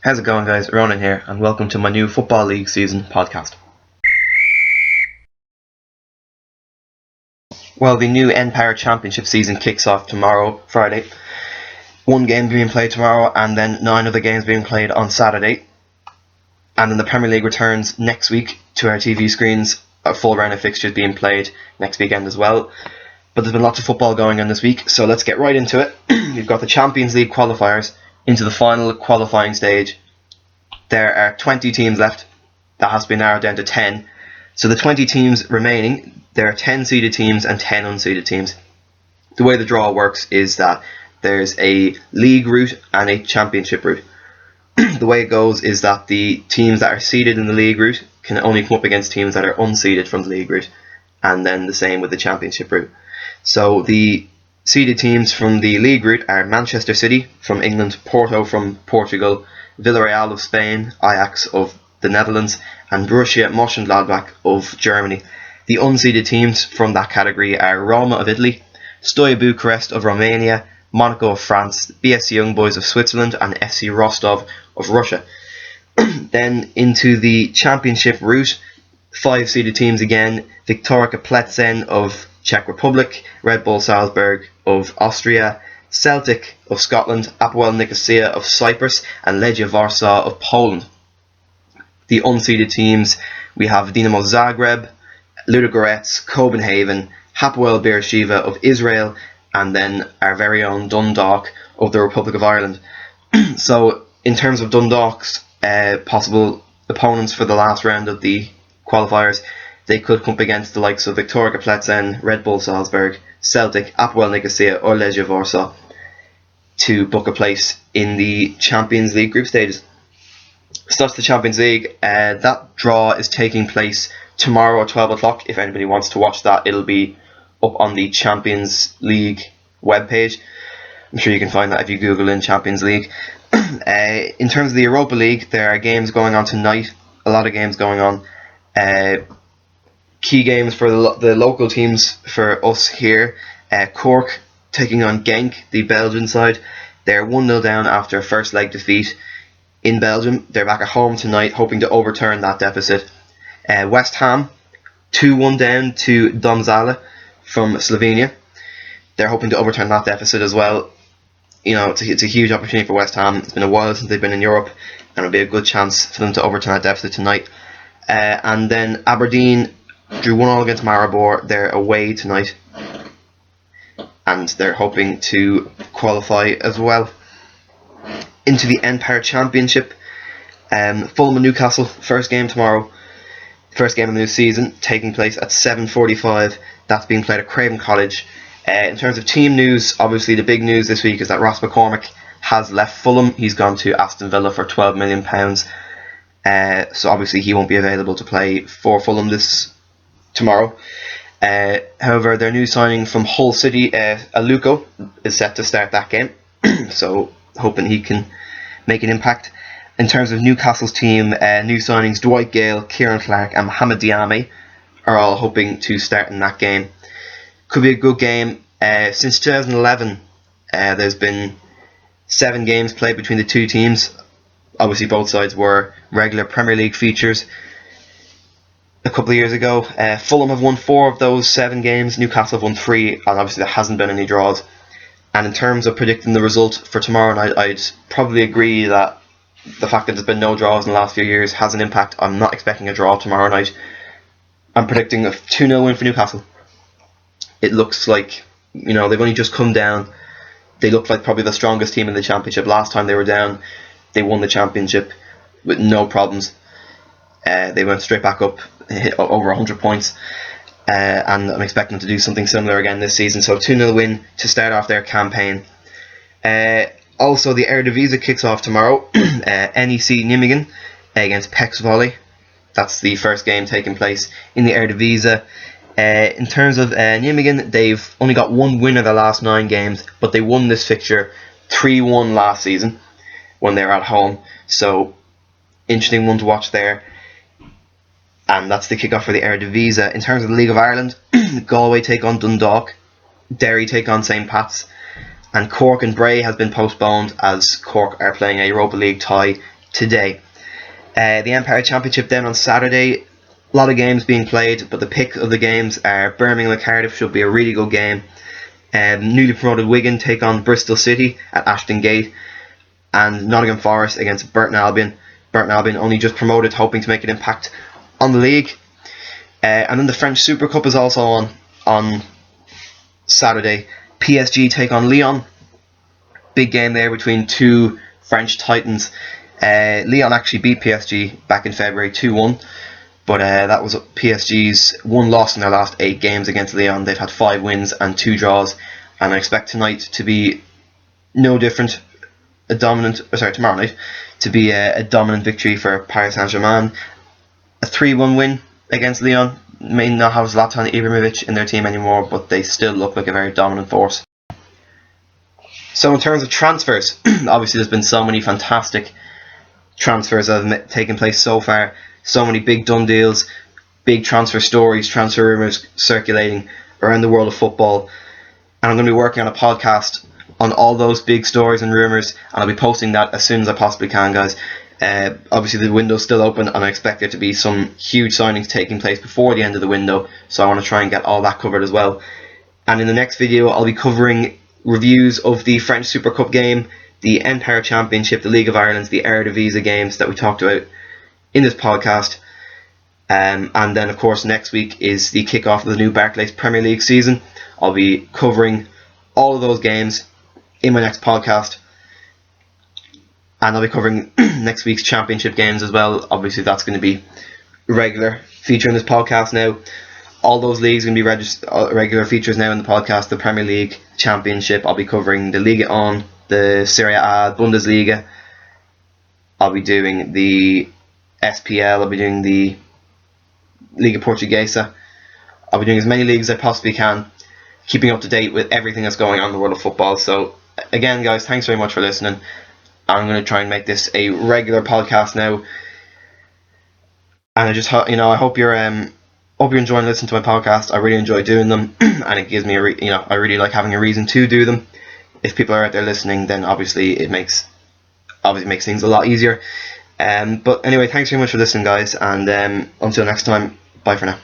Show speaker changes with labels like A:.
A: How's it going, guys? Ronan here, and welcome to my new Football League season podcast. Well, the new npower Championship season kicks off tomorrow, Friday. One game being played tomorrow, and then 9 other games being played on Saturday. And then the Premier League returns next week to our TV screens. A full round of fixtures being played next weekend as well. But there's been lots of football going on this week, so let's get right into it. We've got the Champions League qualifiers into the final qualifying stage. There are 20 teams left. That has been narrowed down to 10. So the 20 teams remaining, there are 10 seeded teams and 10 unseeded teams. The way the draw works is that there's a league route and a championship route. The way it goes is that the teams that are seeded in the league route can only come up against teams that are unseeded from the league route, and then the same with the championship route. So the seeded teams from the league route are Manchester City from England, Porto from Portugal, Villarreal of Spain, Ajax of the Netherlands, and Borussia Mönchengladbach of Germany. The unseeded teams from that category are Roma of Italy, Steaua Bucharest of Romania, Monaco of France, BSC Young Boys of Switzerland, and FC Rostov of Russia. Then into the championship route, 5 seeded teams again: Viktoria Plzeň of Czech Republic, Red Bull Salzburg of Austria, Celtic of Scotland, Apoel Nicosia of Cyprus, and Legia Warsaw of Poland. The unseeded teams, we have Dinamo Zagreb, Ludogorets, Copenhagen, Hapoel Beersheva of Israel, and then our very own Dundalk of the Republic of Ireland. So in terms of Dundalk's possible opponents for the last round of the qualifiers, they could come up against the likes of Viktoria Plzeň, Red Bull Salzburg, Celtic, Apoel Nicosia, or Legia Warsaw to book a place in the Champions League group stages. So that's the Champions League. That draw is taking place tomorrow at 12 o'clock. If anybody wants to watch that, it'll be up on the Champions League webpage. I'm sure you can find that if you Google in Champions League. In terms of the Europa League, there are games going on tonight. A lot of games going on. Key games for the local teams for us here. Cork taking on Genk, the Belgian side. They're 1-0 down after a first leg defeat in Belgium. They're back at home tonight, hoping to overturn that deficit. West Ham 2-1 down to Domžale from Slovenia. They're hoping to overturn that deficit as well. You know, it's a huge opportunity for West Ham. It's been a while since they've been in Europe, and it'll be a good chance for them to overturn that deficit tonight. And then Aberdeen drew 1-1 against Maribor. They're away tonight, and they're hoping to qualify as well. Into the npower Championship, Fulham and Newcastle, first game tomorrow. First game of the new season, taking place at 7:45. That's being played at Craven Cottage. In terms of team news, obviously the big news this week is that Ross McCormick has left Fulham. He's gone to Aston Villa for £12 million. So obviously he won't be available to play for Fulham tomorrow. However, their new signing from Hull City, Aluko, is set to start that game. So hoping he can make an impact. In terms of Newcastle's team, new signings Dwight Gale, Kieran Clark, and Mohamed Diame are all hoping to start in that game. Could be a good game. Since 2011, there's been 7 games played between the two teams. Obviously, both sides were regular Premier League features. A couple of years ago, Fulham have won 4 of those 7 games. Newcastle have won 3, and obviously there hasn't been any draws. And in terms of predicting the result for tomorrow night, I'd probably agree that the fact that there's been no draws in the last few years has an impact. I'm not expecting a draw tomorrow night. I'm predicting a 2-0 win for Newcastle. It looks like, they've only just come down. They look like probably the strongest team in the Championship. Last time they were down, they won the Championship with no problems. They went straight back up, hit over 100 points. And I'm expecting them to do something similar again this season. So 2-0 win to start off their campaign. Also, the Eredivisie kicks off tomorrow. NEC Nijmegen against PEC Zwolle. That's the first game taking place in the Eredivisie. In terms of Nijmegen, they've only got 1 win of their last 9 games, but they won this fixture 3-1 last season when they were at home. So, interesting one to watch there. And that's the kickoff for the Eredivisie. In terms of the League of Ireland, Galway take on Dundalk, Derry take on St Pat's, and Cork and Bray has been postponed as Cork are playing a Europa League tie today. The Empire Championship then on Saturday. A lot of games being played, but the pick of the games are Birmingham and Cardiff. Should be a really good game. Newly promoted Wigan take on Bristol City at Ashton Gate, and Nottingham Forest against Burton Albion. Burton Albion only just promoted, hoping to make an impact on the league. And then the French Super Cup is also on Saturday. PSG take on Lyon. Big game there between two French titans. Lyon actually beat PSG back in February 2-1. But that was PSG's one loss in their last 8 games against Lyon. They've had 5 wins and 2 draws, and I expect tonight to be no different. Tomorrow night to be a dominant victory for Paris Saint-Germain. A 3-1 win against Lyon. May not have Zlatan Ibrahimovic in their team anymore, but they still look like a very dominant force. So in terms of transfers, obviously there's been so many fantastic transfers that have taken place so far. So many big done deals, big transfer stories, transfer rumours circulating around the world of football. And I'm going to be working on a podcast on all those big stories and rumours, and I'll be posting that as soon as I possibly can, guys. Obviously the window's still open, and I expect there to be some huge signings taking place before the end of the window, so I want to try and get all that covered as well. And in the next video I'll be covering reviews of the French Super Cup game, the Empire Championship, the League of Ireland, the Eredivisie games that we talked about in this podcast. And then of course next week is the kickoff of the new Barclays Premier League season. I'll be covering all of those games in my next podcast, and I'll be covering next week's championship games as well. Obviously that's going to be a regular feature in this podcast now. All those leagues are going to be regular features now in the podcast. The Premier League, Championship, I'll be covering the Liga On, the Serie A, Bundesliga. I'll be doing the SPL, I'll be doing the Liga Portuguesa. I'll be doing as many leagues as I possibly can, keeping up to date with everything that's going on in the world of football. So again, guys, thanks very much for listening. I'm going to try and make this a regular podcast now, and I just I hope you're enjoying listening to my podcast. I really enjoy doing them, and it gives me I really like having a reason to do them. If people are out there listening, then obviously it makes things a lot easier. But anyway, thanks very much for listening, guys, and until next time, bye for now.